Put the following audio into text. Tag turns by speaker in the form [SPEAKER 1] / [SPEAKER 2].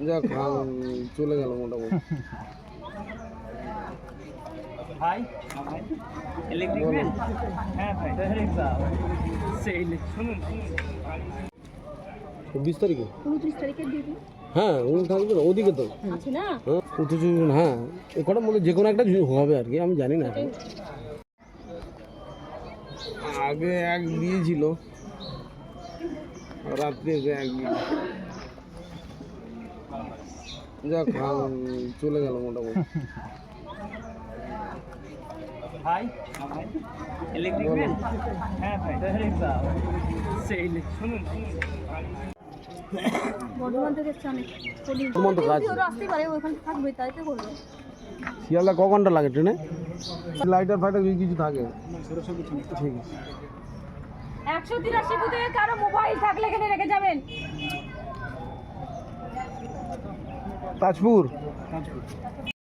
[SPEAKER 1] যাক চলে গেল মোটামুটি।
[SPEAKER 2] ভাই ইলেকট্রিক ম্যান, হ্যাঁ ভাই সেই শুনুন
[SPEAKER 1] 24 তারিখে
[SPEAKER 3] 29 তারিখের ডিউটি
[SPEAKER 1] হ্যাঁ উনি থাকবে না ওদিকে তো
[SPEAKER 3] আছে না?
[SPEAKER 1] হ্যাঁ 29 জন, হ্যাঁ এ কটার মধ্যে যে কোনো একটা হবে আর কি, আমি জানি না এখন। আগে এক দিয়েছিল, রাত্রে এসে এক দিল। যাক চলে গেল মোটামুটি।
[SPEAKER 2] ভাই ইলেকট্রিক ম্যান, হ্যাঁ ভাই সেই শুনুন
[SPEAKER 3] বর্ধমান থেকে এসছে অনেক
[SPEAKER 1] বর্ধমান তো কাজ।
[SPEAKER 3] ওরা আসতেই পারে, ওইখানে থাকবে তাই তো করবে।
[SPEAKER 1] শিয়ালদা ক ঘন্টা লাগে ট্রেনে? লাইটার ফাইটার কিছু থাকে? ঠিক আছে।
[SPEAKER 3] 183 বুথে কারো মোবাইল থাকলে এখানে রেখে যাবেন।
[SPEAKER 1] তাজপুর